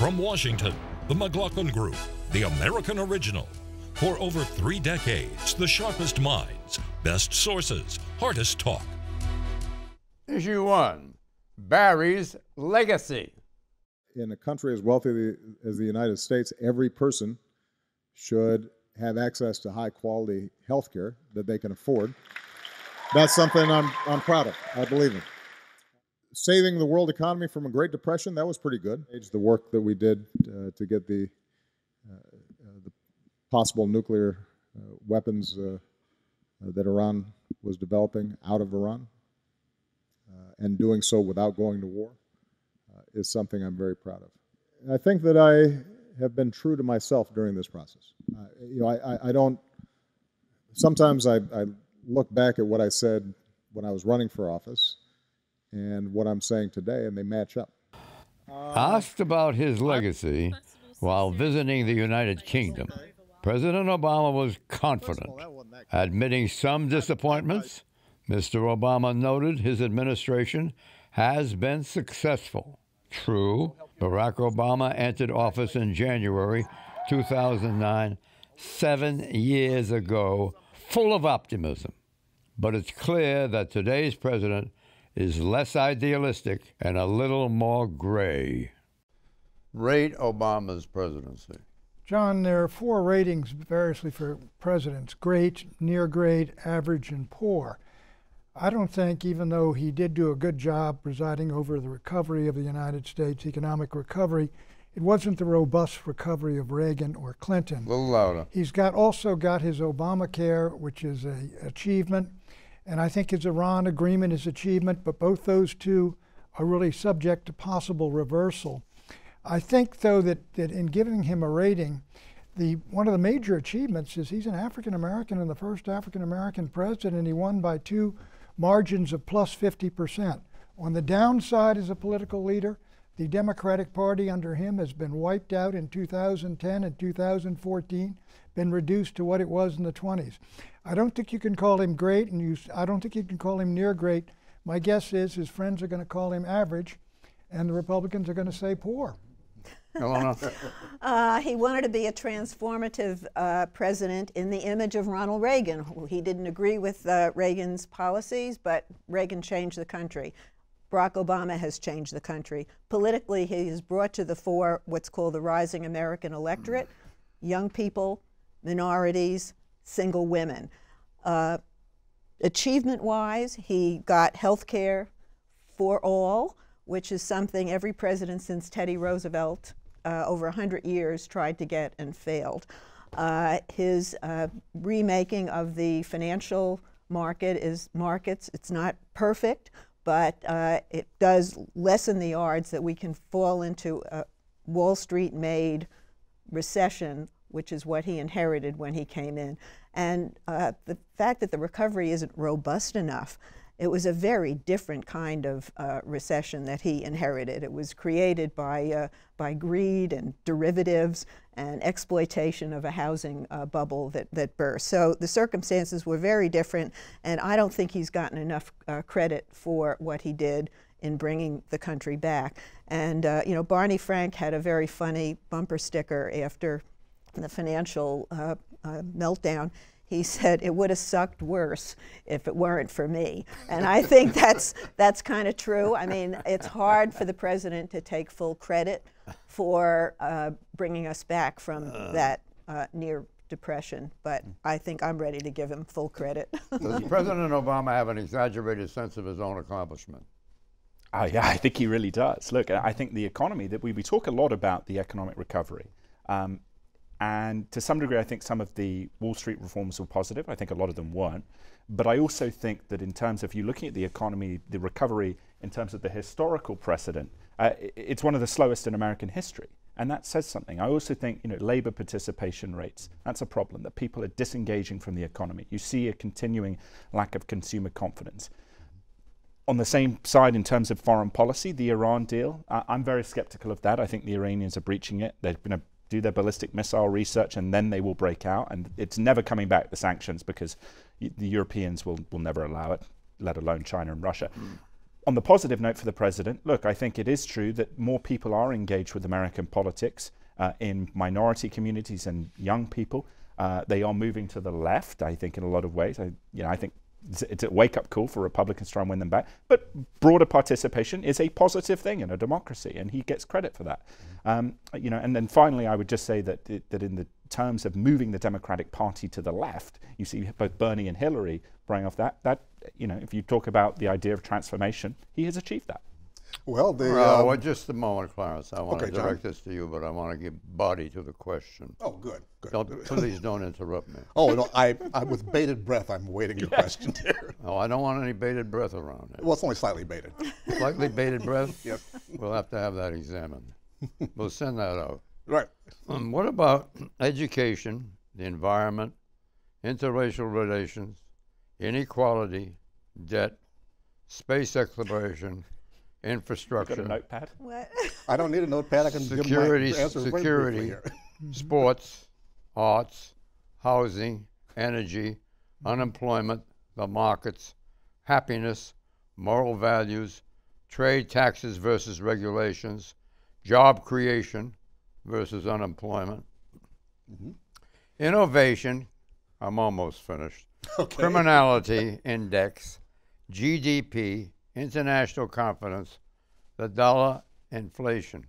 From Washington, the McLaughlin Group, the American original. For over 3 decades, the sharpest minds, best sources, hardest talk. Issue 1, Barry's legacy. In a country as wealthy as the United States, every person should have access to high-quality health care that they can afford. That's something I'm proud of. I believe in. Saving the world economy from a Great Depression, that was pretty good. The work that we did to get the possible nuclear weapons that Iran was developing out of Iran, and doing so without going to war, is something I'm very proud of. And I think that I have been true to myself during this process. I don't. Sometimes I look back at what I said when I was running for office and what I'm saying today, and they match up. Asked about his legacy while visiting the United Kingdom, President Obama was confident, admitting some disappointments. Mr. Obama noted his administration has been successful. True, Barack Obama entered office in January 2009, 7 years ago, full of optimism. But it's clear that today's president is less idealistic and a little more gray. Rate Obama's presidency. John, there are 4 ratings variously for presidents: great, near great, average, and poor. I don't think, even though he did do a good job presiding over the recovery of the United States, economic recovery, it wasn't the robust recovery of Reagan or Clinton. A little louder. He's also got his Obamacare, which is an achievement, and I think his Iran agreement is achievement, but both those two are really subject to possible reversal. I think, though, that in giving him a rating, one of the major achievements is he's an African-American and the first African-American president. He won by 2 margins of plus 50%. On the downside as a political leader, the Democratic Party under him has been wiped out in 2010 and 2014, been reduced to what it was in the 20s. I don't think you can call him great, and I don't think you can call him near great. My guess is his friends are going to call him average, and the Republicans are going to say poor. He wanted to be a transformative president in the image of Ronald Reagan. He didn't agree with Reagan's policies, but Reagan changed the country. Barack Obama has changed the country. Politically, he has brought to the fore what's called the rising American electorate: young people, minorities, single women. Achievement-wise, he got health care for all, which is something every president since Teddy Roosevelt over 100 years tried to get and failed. His remaking of the financial markets, it's not perfect, but it does lessen the odds that we can fall into a Wall Street-made recession, which is what he inherited when he came in. And the fact that the recovery isn't robust enough, it was a very different kind of recession that he inherited. It was created by greed and derivatives and exploitation of a housing bubble that burst. So the circumstances were very different, and I don't think he's gotten enough credit for what he did in bringing the country back. And you know, Barney Frank had a very funny bumper sticker after the financial meltdown. He said, "It would have sucked worse if it weren't for me." And I think that's kind of true. I mean, it's hard for the president to take full credit for bringing us back from that near depression, but I think I'm ready to give him full credit. Does President Obama have an exaggerated sense of his own accomplishment? Yeah, I think he really does. Look, I think the economy, that we talk a lot about the economic recovery. And to some degree, I think some of the Wall Street reforms were positive. I think a lot of them weren't. But I also think that in terms of you looking at the economy, the recovery in terms of the historical precedent, it's one of the slowest in American history. And that says something. I also think, you know, labor participation rates, that's a problem, that people are disengaging from the economy. You see a continuing lack of consumer confidence. On the same side, in terms of foreign policy, the Iran deal, I'm very skeptical of that. I think the Iranians are breaching it. They're going to do their ballistic missile research, and then they will break out. And it's never coming back, the sanctions, because the Europeans will never allow it, let alone China and Russia. On the positive note for the president, look, I think it is true that more people are engaged with American politics in minority communities and young people. They are moving to the left, I think, in a lot of ways. I think it's a wake-up call for Republicans to try and win them back. But broader participation is a positive thing in a democracy, and he gets credit for that. And then finally, I would just say that in the terms of moving the Democratic Party to the left, you see both Bernie and Hillary bring off that if you talk about the idea of transformation, he has achieved that. Well, well, just a moment, Clarence. I want to direct John. this to you, but I want to give body to the question. Oh, good. Please don't interrupt me. Oh, no, I with bated breath, I'm waiting your question here. No, I don't want any bated breath around it. Well, it's only slightly bated. Slightly bated breath? Yep. We'll have to have that examined. We'll send that out. Right. What about education, the environment, interracial relations, inequality, debt, space exploration, infrastructure, Got a notepad? What? I don't need a notepad. I can give security, my answers very briefly here. sports, arts, housing, energy, unemployment, the markets, happiness, moral values, trade, taxes versus regulations, job creation versus unemployment, innovation, I'm almost finished, criminality index, GDP, international confidence, the dollar, inflation.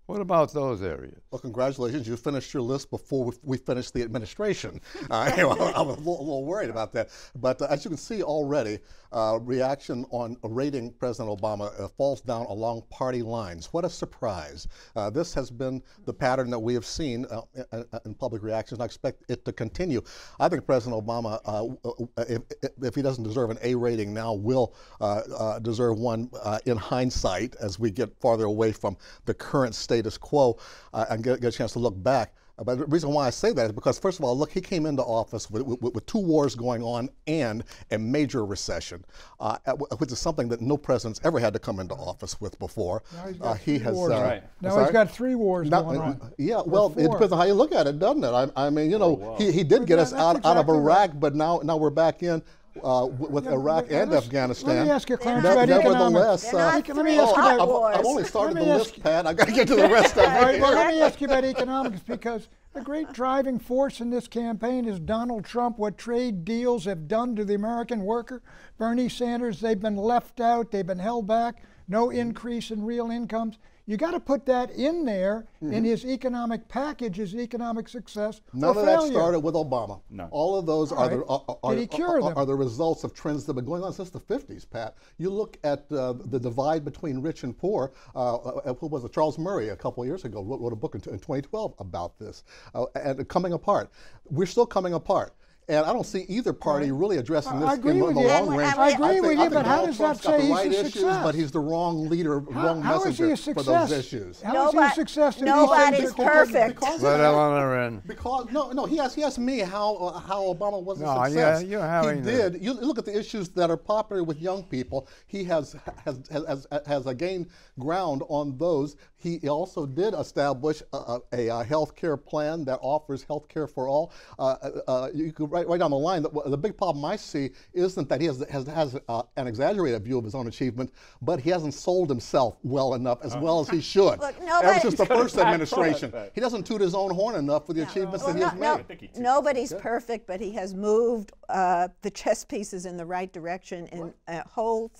What about those areas? Well, congratulations. You finished your list before we finished the administration. I was a little worried about that. But as you can see already, reaction on rating President Obama falls down along party lines. What a surprise. This has been the pattern that we have seen in public reactions, and I expect it to continue. I think President Obama, if he doesn't deserve an A rating now, will deserve one in hindsight as we get farther away from the current status quo and get a chance to look back. But the reason why I say that is because, first of all, look, he came into office with two wars going on and a major recession, which is something that no president's ever had to come into office with before. Now he's got three wars going on. Yeah, well, it depends on how you look at it, doesn't it? I mean, he did get us out of Iraq, but now we're back in. With Iraq and Afghanistan. Let me ask you, Clarence, about economics. Let me ask you about I've only started the list, Pat. I've got to get to the rest of it. Well, let me ask you about economics, because the great driving force in this campaign is Donald Trump, what trade deals have done to the American worker. Bernie Sanders, they've been left out, they've been held back, no increase in real incomes. You got to put that in there in his economic package, his economic success. None of that started with Obama. No. All of those are the results of trends that have been going on since the 50s, Pat. You look at the divide between rich and poor. Who was it? Charles Murray a couple of years ago wrote a book in 2012 about this. And coming apart. We're still coming apart. And I don't see either party really addressing this in the long range. I agree with you, but how does that say he's a success? But he's the wrong leader, wrong messenger for those issues. How is he a success? Nobody's perfect. Let Eleanor in. Because he asked me how Obama was a success. Yeah, you're having he did. You look at the issues that are popular with young people. He has gained ground on those. He also did establish a health care plan that offers health care for all. You could right down the line, the big problem I see isn't that he has an exaggerated view of his own achievement, but he hasn't sold himself well enough, as well as he should. Look, ever since the first administration, he doesn't toot his own horn enough for the achievements that he has made. Nobody's perfect, but he has moved the chess pieces in the right direction in a whole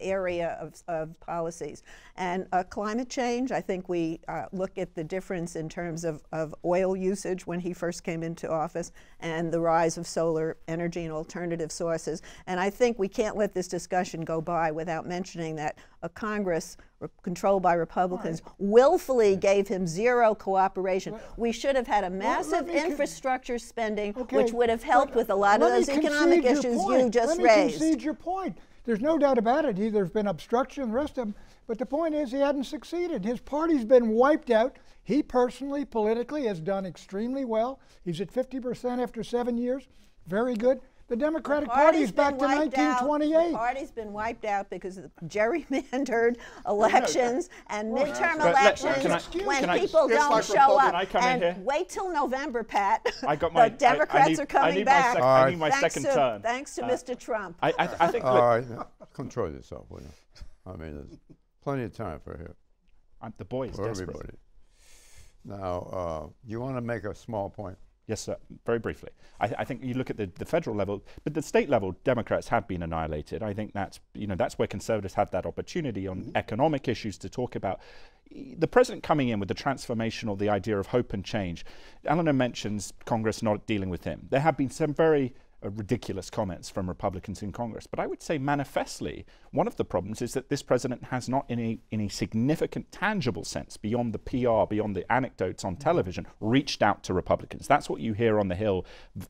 area of policies. And climate change, I think we look at the difference in terms of oil usage when he first came into office and the rise of solar energy and alternative sources. And I think we can't let this discussion go by without mentioning that a Congress controlled by Republicans willfully gave him zero cooperation. We should have had a massive infrastructure spending, which would have helped with a lot of those economic issues you just raised. Let me concede your point. There's no doubt about it. There's been obstruction and the rest of them. But the point is he hadn't succeeded. His party's been wiped out. He personally, politically, has done extremely well. He's at 50% after 7 years. Very good. The Democratic Party is back to 1928. The party's been wiped out because of gerrymandered elections and midterm elections when people don't show up. And wait till November, Pat. The Democrats are coming back. I need my second turn. Thanks to Mr. Trump. I think. All right. control yourself, will you? I mean, there's plenty of time for here. The boy is for desperate. everybody. Now, you want to make a small point? Yes, sir. Very briefly. I think you look at the federal level, but the state level, Democrats have been annihilated. I think that's where conservatives have that opportunity on economic issues to talk about. The president coming in with the transformational, the idea of hope and change. Eleanor mentions Congress not dealing with him. There have been some very ridiculous comments from Republicans in Congress. But I would say manifestly, one of the problems is that this president has not in a significant, tangible sense, beyond the PR, beyond the anecdotes on television, reached out to Republicans. That's what you hear on the Hill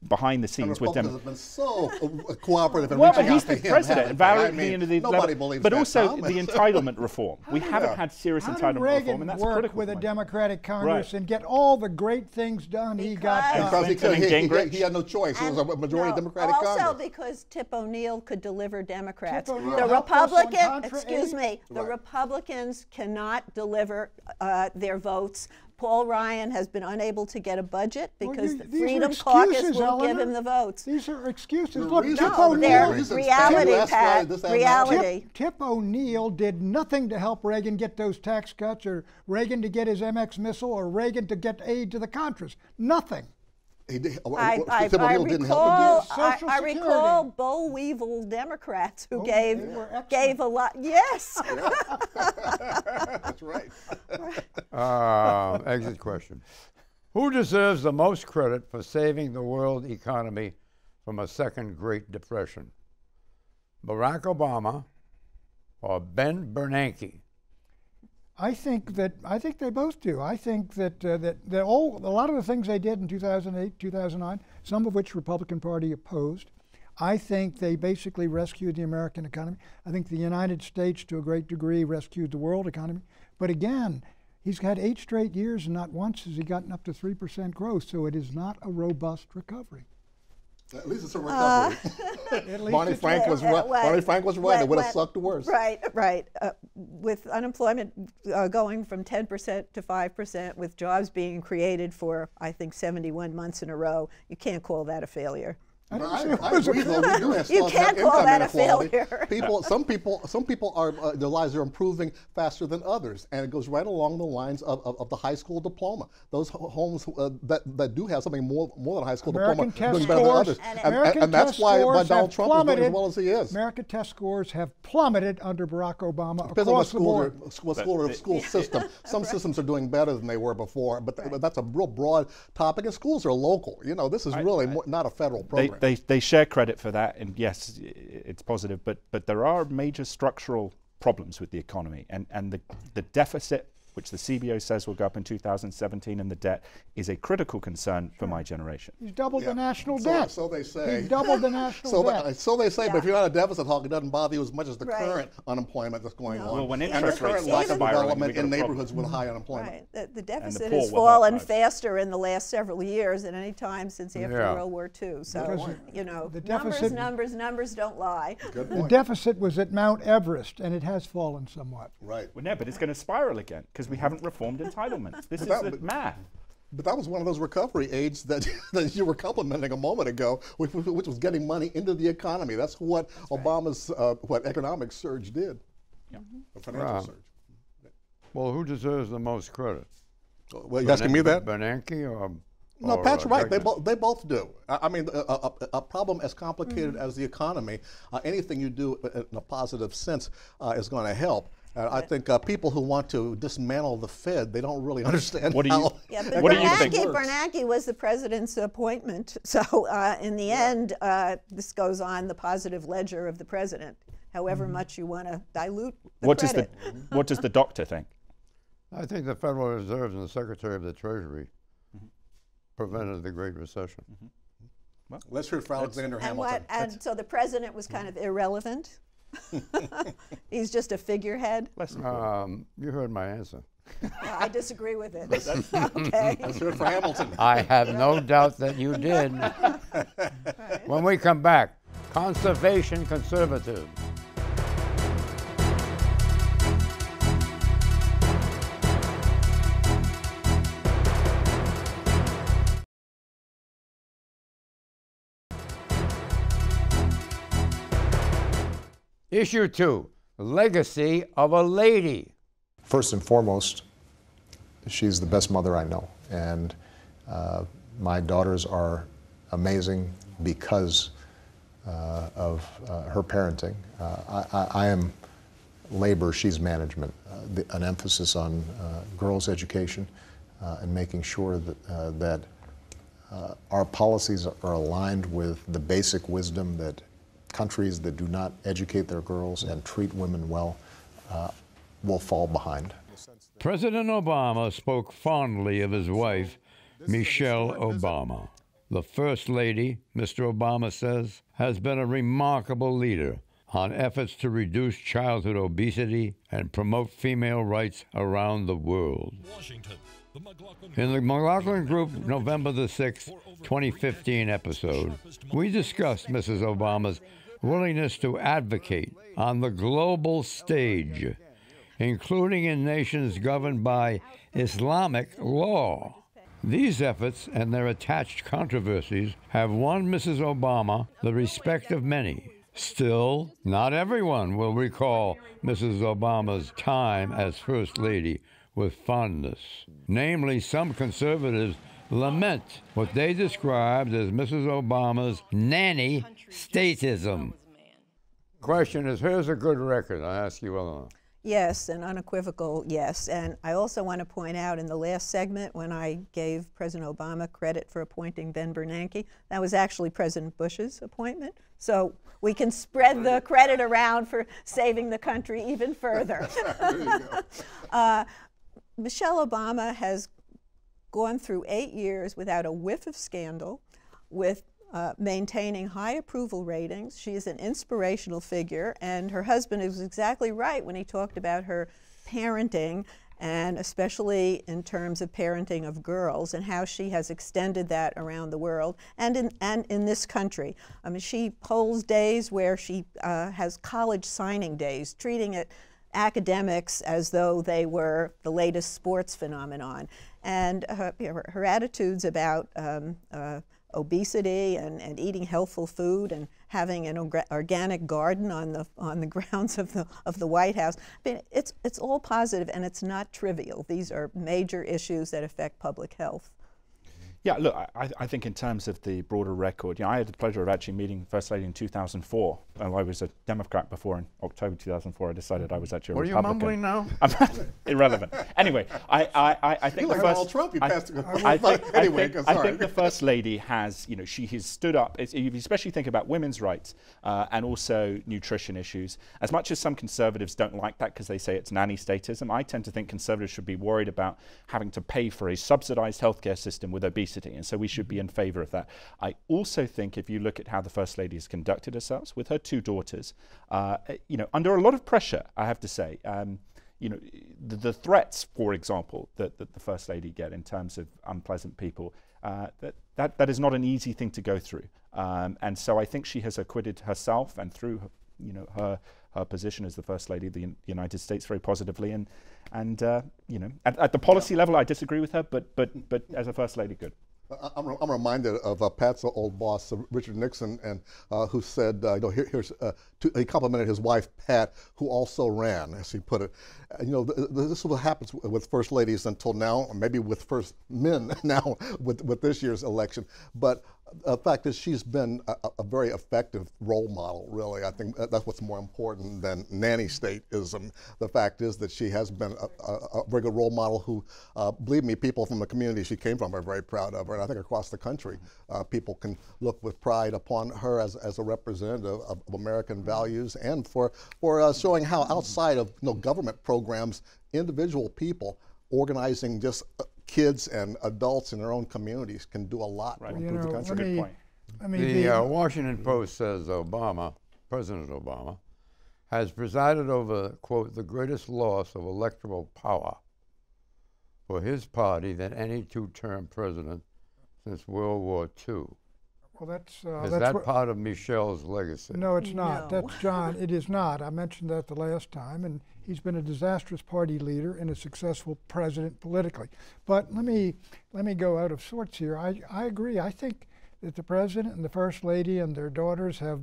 behind the scenes with them. Republicans have been so cooperative in well, reaching but he's out to the him, president. I mean, nobody believes but that, also Tom. the entitlement reform. We haven't had serious How did entitlement Reagan reform, and that's work critical. with a Democratic Congress Right. and get all the great things done he got done? Because Gingrich. he had no choice. It was a majority No, Democratic also Congress. because Tip O'Neill could deliver Democrats. Tip O'Neill The helped us on Republican, Contra excuse aid. me, the Right. Republicans cannot deliver their votes. Paul Ryan has been unable to get a budget because the these are Freedom Caucus excuses, won't give Eleanor. him the votes. These are excuses. The Look, reason Tip for No, the they're reasons reality, Democrats Pat. wanted this ad Reality. Tip O'Neill did nothing to help Reagan get those tax cuts, or Reagan to get his MX missile, or Reagan to get aid to the Contras. Nothing. He did, Tip Tip O'Neill didn't help him. Social I Security. recall bow weevil Democrats who they were excellent. gave a lot. Yes. That's right. Exit question. Who deserves the most credit for saving the world economy from a second Great Depression? Barack Obama or Ben Bernanke? I think they both do. I think that a lot of the things they did in 2008, 2009, some of which Republican Party opposed, I think they basically rescued the American economy. I think the United States, to a great degree, rescued the world economy. But again, he's had 8 straight years, and not once has he gotten up to 3% growth. So it is not a robust recovery. At least it's a recovery. Barney Frank was right. Barney Frank was right. It would have sucked worse. Right, right. With unemployment going from 10% to 5%, with jobs being created for, I think, 71 months in a row, you can't call that a failure. I agree, though. We do have You still can't have call income that a inequality. failure. Some people are their lives are improving faster than others, and it goes right along the lines of the high school diploma. Those homes that do have something more than a high school American diploma test doing better than scores, others, and that's why Donald Trump is doing as well as he is. American test scores have plummeted under Barack Obama Depends on what across the board. school system. Some systems are doing better than they were before, but that's a real broad topic, and schools are local. You know, this is really not a federal program. They share credit for that, and yes, it's positive, but there are major structural problems with the economy, and the deficit, which the CBO says will go up in 2017, and the debt is a critical concern for my generation. He's doubled the national debt. So they say. He's doubled the national debt. So they say, but if you're not a deficit hawk, it doesn't bother you as much as the current unemployment that's going on. Well, when and interest the current rates lack start of spiraling, development we got in a problem. neighborhoods with high unemployment. Right. The deficit poor has will fallen have lives. faster in the last several years than any time since after Yeah. World War II. So, Because you know, the deficit- numbers don't lie. Good The point. deficit was at Mount Everest, and it has fallen somewhat. Right. Well, no, but it's going to spiral again because we haven't reformed entitlements. This is the math. But that was one of those recovery aids that you were complimenting a moment ago, which was getting money into the economy. That's what Obama's what economic surge did. Yeah. A financial surge. Well, who deserves the most credit? Well, you asking me that? Bernanke or? No, or, Pat's right. Douglas? They both do. I mean, a problem as complicated as the economy, anything you do in a positive sense is going to help. I think people who want to dismantle the Fed, they don't really understand What do you- how. Yeah, but What do you think? Bernanke was the president's appointment. So in the end, this goes on the positive ledger of the president, however much you want to dilute the What credit. does the doctor think? I think the Federal Reserve and the Secretary of the Treasury prevented the Great Recession. Let's hear it for Alexander Hamilton. And so the president was kind of irrelevant. He's just a figurehead. You heard my answer. I disagree with it. Okay. Let's hear it for Hamilton. I have no doubt that you did. When we come back, conservation conservative. Issue 2, Legacy of a Lady. First and foremost, she's the best mother I know, and my daughters are amazing because of her parenting. I am labor, she's management. An emphasis on girls' education and making sure that our policies are aligned with the basic wisdom that countries that do not educate their girls and treat women well will fall behind. President Obama spoke fondly of his wife, Michelle Obama. The First Lady, Mr. Obama says, has been a remarkable leader on efforts to reduce childhood obesity and promote female rights around the world. In the McLaughlin Group November the 6th, 2015 episode, we discussed Mrs. Obama's willingness to advocate on the global stage, including in nations governed by Islamic law. These efforts and their attached controversies have won Mrs. Obama the respect of many. Still, not everyone will recall Mrs. Obama's time as First Lady with fondness. Namely, some conservatives lament what they described as Mrs. Obama's nanny statism. Question is, here's a good record. I ask you, Eleanor. Yes, an unequivocal yes. And I also want to point out in the last segment when I gave President Obama credit for appointing Ben Bernanke, that was actually President Bush's appointment. So we can spread the credit around for saving the country even further. Michelle Obama has gone through 8 years without a whiff of scandal, with maintaining high approval ratings. She is an inspirational figure, and her husband is exactly right when he talked about her parenting, and especially in terms of parenting of girls and how she has extended that around the world and in this country. I mean, she holds days where she has college signing days, treating it academics as though they were the latest sports phenomenon. And her attitudes about obesity and eating healthful food and having an organic garden on the grounds of the White House. I mean, it's all positive, and it's not trivial. These are major issues that affect public health. Yeah, look, I think in terms of the broader record, I had the pleasure of actually meeting First Lady in 2004. I was a Democrat before. In October 2004, I decided I was actually a Republican. Are you mumbling now? Irrelevant. Anyway, I think the first. Donald Trump, you passed I think the First Lady has, she has stood up. You especially think about women's rights and also nutrition issues. As much as some conservatives don't like that because they say it's nanny statism, I tend to think conservatives should be worried about having to pay for a subsidized healthcare system with obesity. And so we should be in favor of that. I also think if you look at how the First Lady has conducted herself with her 2 daughters, under a lot of pressure, I have to say, the threats, for example, that the First Lady get in terms of unpleasant people, that is not an easy thing to go through. And so I think she has acquitted herself and through her position as the First Lady of the United States very positively. And at the policy level, I disagree with her, but as a First Lady, good. I'm reminded of Pat's old boss, Richard Nixon, and who said, he complimented his wife, Pat, who also ran, as he put it. This is what happens with First Ladies until now, or maybe with First Men now with this year's election. But the fact is she's been a very effective role model, really. I think that's what's more important than nanny statism. The fact is that she has been a very good role model who, believe me, people from the community she came from are very proud of her. And I think across the country, people can look with pride upon her as a representative of American values and for showing how outside of government programs, individual people organizing just kids and adults in their own communities can do a lot to improve the country. Good point. The Washington Post says President Obama, has presided over, quote, the greatest loss of electoral power for his party than any 2-term president since World War II. Well, is that part of Michelle's legacy? No, it's not. No. That's John. It is not. I mentioned that the last time, and he's been a disastrous party leader and a successful president politically. But let me go out of sorts here. I agree. I think that the president and the First Lady and their daughters have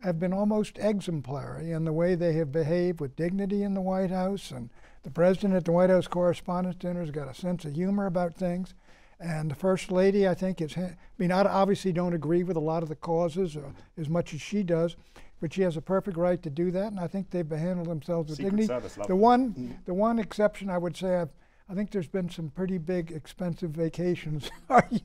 have been almost exemplary in the way they have behaved with dignity in the White House, and the president at the White House Correspondents' Dinner has got a sense of humor about things. And the First Lady, I think, I obviously don't agree with a lot of the causes as much as she does, but she has a perfect right to do that, and I think they've handled themselves with dignity. The one exception I would say, I think there's been some pretty big expensive vacations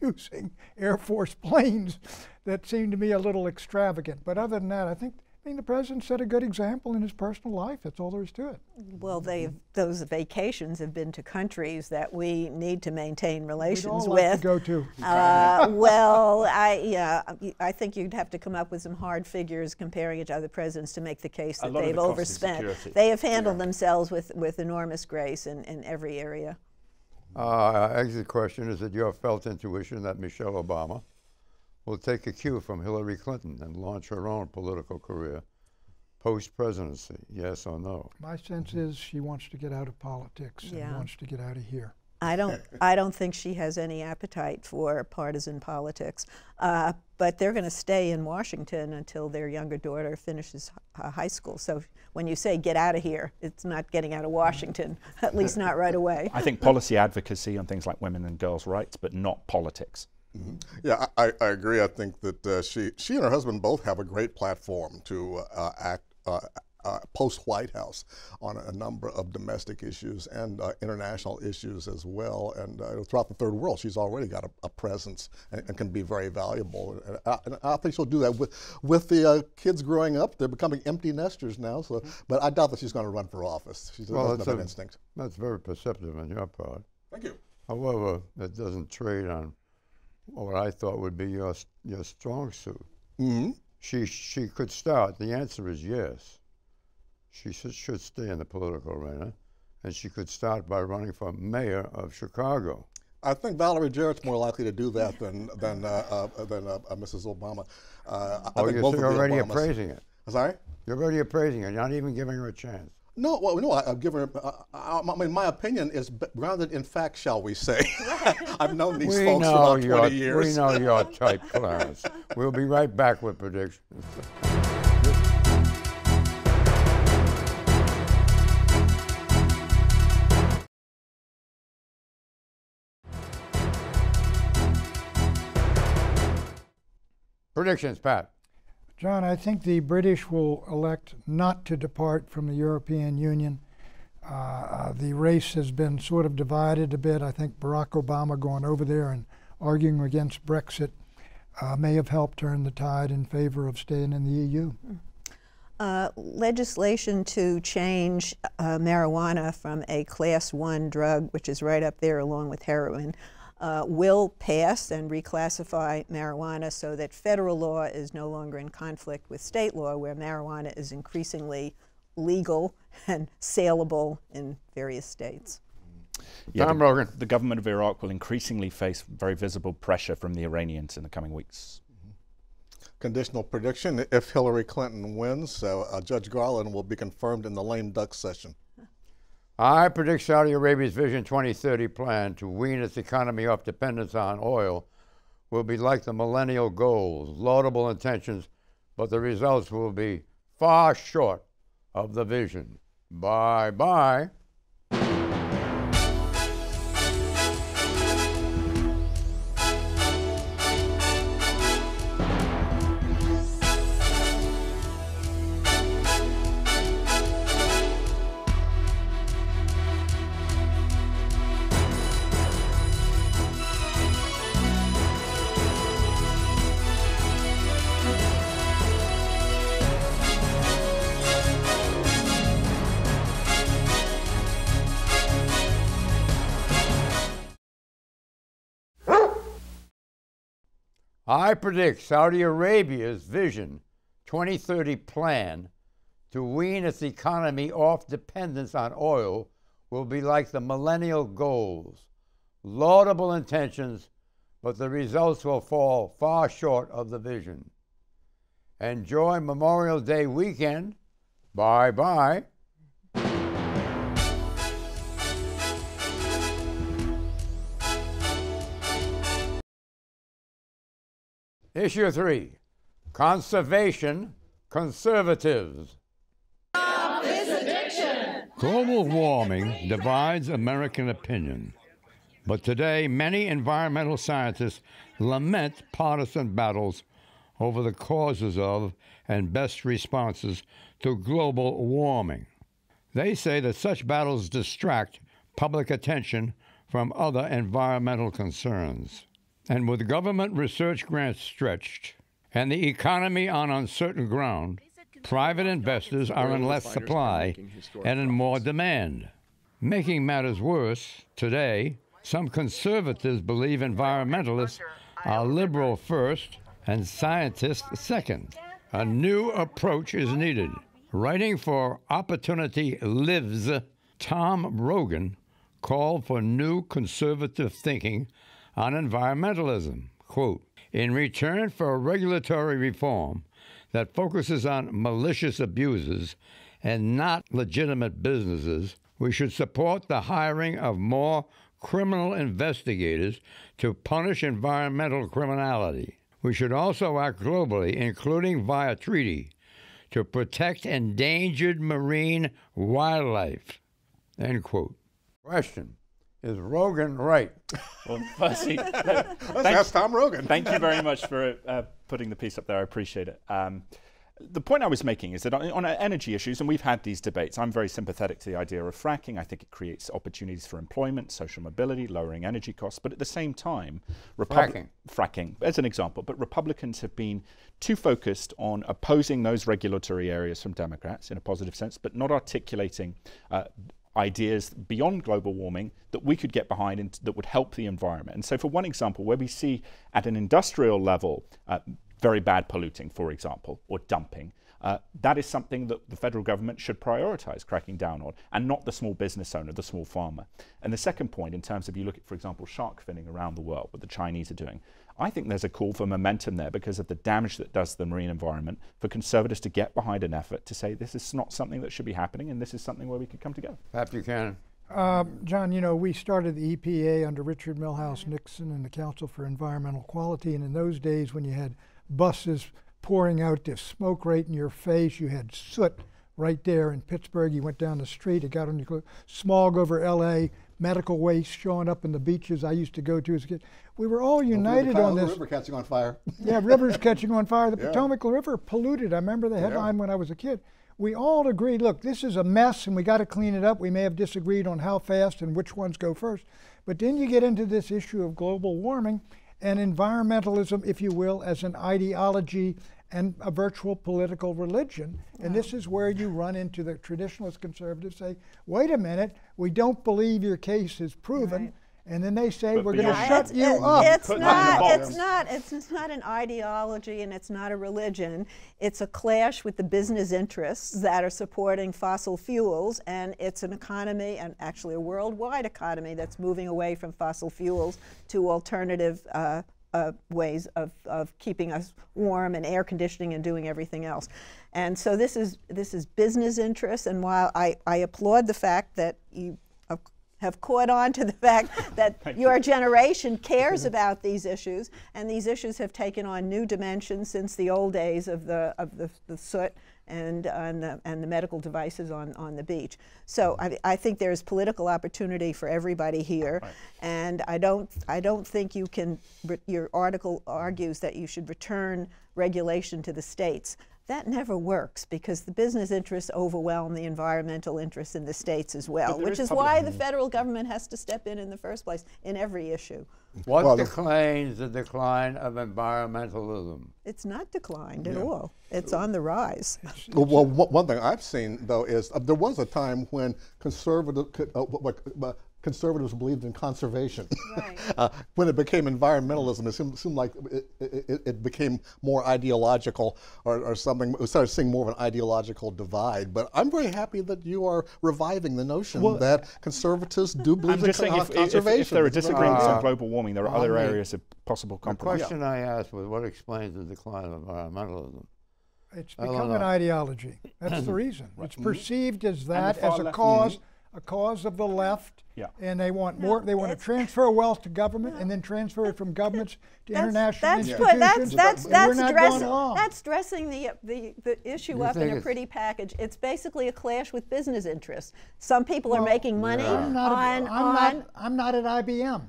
using Air Force planes that seem to me a little extravagant. But other than that, I think the president set a good example in his personal life. That's all there is to it. Well, those vacations have been to countries that we need to maintain relations We'd all with. like to go to. Well, I think you'd have to come up with some hard figures comparing it to other presidents to make the case that they've overspent. They have handled themselves with enormous grace in every area. Exit question: is it your felt intuition that Michelle Obama will take a cue from Hillary Clinton and launch her own political career post-presidency? Yes or no? My sense is she wants to get out of politics and wants to get out of here. I don't think she has any appetite for partisan politics, but they're going to stay in Washington until their younger daughter finishes high school. So when you say get out of here, it's not getting out of Washington, at least not right away. I think policy advocacy on things like women and girls' rights, but not politics. Mm-hmm. Yeah, I agree. I think that she and her husband both have a great platform to act post-White House on a number of domestic issues and international issues as well. And throughout the third world, she's already got a presence and can be very valuable. And I think she'll do that with the kids growing up. They're becoming empty nesters now. So, but I doubt that she's going to run for office. She doesn't have that instinct. That's very perceptive on your part. Thank you. However, it doesn't trade on what I thought would be your strong suit. Mm-hmm. She could start. The answer is yes. She should stay in the political arena, and she could start by running for mayor of Chicago. I think Valerie Jarrett's more likely to do that than Mrs. Obama. You're already appraising it. Sorry? You're already appraising it. You're not even giving her a chance. No, well, no, I've given her, I mean, my opinion is grounded in fact, shall we say. I've known these folks for about 20 years. We know your type, Clarence. We'll be right back with predictions. Predictions, Pat. John, I think the British will elect not to depart from the European Union. The race has been sort of divided a bit. I think Barack Obama going over there and arguing against Brexit may have helped turn the tide in favor of staying in the EU. Legislation to change marijuana from a Class 1 drug, which is right up there along with heroin, will pass and reclassify marijuana so that federal law is no longer in conflict with state law, where marijuana is increasingly legal and saleable in various states. Yeah, the government of Iraq will increasingly face very visible pressure from the Iranians in the coming weeks. Conditional prediction: if Hillary Clinton wins, Judge Garland will be confirmed in the lame duck session. I predict Saudi Arabia's Vision 2030 plan to wean its economy off dependence on oil will be like the millennial goals, laudable intentions, but the results will be far short of the vision. Bye-bye. I predict Saudi Arabia's Vision 2030 plan to wean its economy off dependence on oil will be like the millennial goals, laudable intentions, but the results will fall far short of the vision. Enjoy Memorial Day weekend. Bye-bye. Issue 3, conservation Conservatives. Stop this addiction! Global warming divides American opinion. But today, many environmental scientists lament partisan battles over the causes of and best responses to global warming. They say that such battles distract public attention from other environmental concerns. And with government research grants stretched and the economy on uncertain ground, private investors are in less supply and in more demand. Making matters worse, today, some conservatives believe environmentalists are liberal first and scientists second. A new approach is needed. Writing for Opportunity Lives, Tom Rogan called for new conservative thinking on environmentalism. Quote, in return for regulatory reform that focuses on malicious abuses and not legitimate businesses, we should support the hiring of more criminal investigators to punish environmental criminality. We should also act globally, including via treaty, to protect endangered marine wildlife. End quote. Question. Is Rogan right? Well, firstly, Let's ask Tom Rogan. Thank you very much for putting the piece up there. I appreciate it. The point I was making is that on energy issues, and we've had these debates, I'm very sympathetic to the idea of fracking. I think it creates opportunities for employment, social mobility, lowering energy costs. But at the same time, fracking as an example, but Republicans have been too focused on opposing those regulatory areas from Democrats in a positive sense, but not articulating ideas beyond global warming that we could get behind and that would help the environment. And so for one example, where we see at an industrial level very bad polluting, for example, or dumping, that is something that the federal government should prioritize cracking down on, and not the small business owner, the small farmer. And the second point, in terms of you look at, for example, shark finning around the world, what the Chinese are doing, I think there's a call for momentum there because of the damage that does to the marine environment, for conservatives to get behind an effort to say this is not something that should be happening and this is something where we could come together. Pat Buchanan. John, you know, we started the EPA under Richard Milhouse Nixon and the Council for Environmental Quality, and in those days when you had buses pouring out this smoke right in your face, you had soot right there in Pittsburgh. You went down the street, it got on your clothes. Smog over LA, medical waste showing up in the beaches I used to go to as a kid. We were all united on this. The river catching on fire. Yeah, rivers catching on fire. The Potomac River polluted. I remember the headline when I was a kid. We all agreed, look, this is a mess and we got to clean it up. We may have disagreed on how fast and which ones go first. But then you get into this issue of global warming and environmentalism, if you will, as an ideology and a virtual political religion. And this is where you run into the traditionalist conservatives say, wait a minute, we don't believe your case is proven. Right. And then they say, we're going to shut you up. It's not an ideology and it's not a religion. It's a clash with the business interests that are supporting fossil fuels, and it's an economy, and actually a worldwide economy, that's moving away from fossil fuels to alternative ways of keeping us warm and air conditioning and doing everything else. And so this is business interests, and while I applaud the fact that you have caught on to the fact that your generation cares about these issues, and these issues have taken on new dimensions since the old days of the soot and the medical devices on the beach. So I think there's political opportunity for everybody here, and I don't think you can. Your article argues that you should return regulation to the states. That never works because the business interests overwhelm the environmental interests in the states as well, which is why the federal government has to step in the first place in every issue. What explains the decline of environmentalism? It's not declined at all. It's on the rise. Well, one thing I've seen, though, is there was a time when conservatives believed in conservation. Right. When it became environmentalism, it seemed like it became more ideological or something. We started seeing more of an ideological divide. But I'm very happy that you are reviving the notion that conservatives do believe in conservation. If there are disagreements on global warming, there are other areas of possible compromise. The question I asked was, what explains the decline of environmentalism? It's become an ideology. That's the reason. It's perceived as that, as a cause a cause of the left, Yeah. and they want more. They want to transfer wealth to government and then transfer it from governments to international institutions. That's dressing the issue up in a pretty package. It's basically a clash with business interests. Some people are making money I'm not at IBM.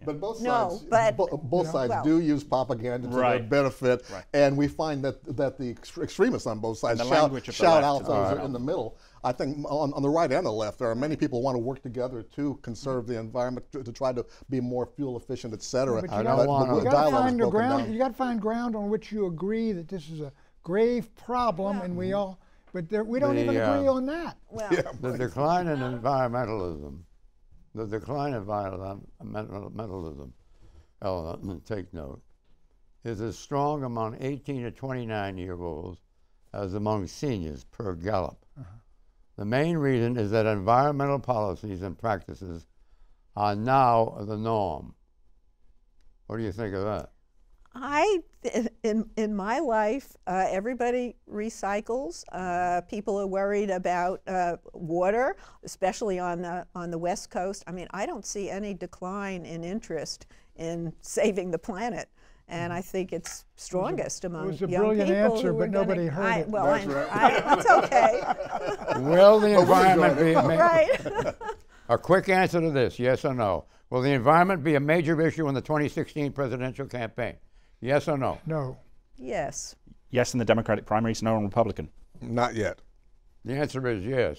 But both No, sides, but- both sides do use propaganda to their benefit, and we find that the extremists on both sides shout out those in the middle. I think on the right and the left, there are many people who want to work together to conserve the environment, to try to be more fuel efficient, et cetera. But you got to find ground on which you agree that this is a grave problem, and we all. But we don't even agree on that. Well, The decline in environmentalism. The decline of environmentalism, take note, is as strong among 18 to 29-year-olds as among seniors per Gallup. The main reason is that environmental policies and practices are now the norm. What do you think of that? In my life, everybody recycles. People are worried about water, especially on the West Coast. I mean, I don't see any decline in interest in saving the planet, and I think it's strongest among young people. It was a brilliant answer, but nobody heard it. Well, it's okay. Will the environment be Right. a quick answer to this? Yes or no? Will the environment be a major issue in the 2016 presidential campaign? Yes or no? No. Yes. Yes in the Democratic primaries, no on Republican. Not yet. The answer is yes.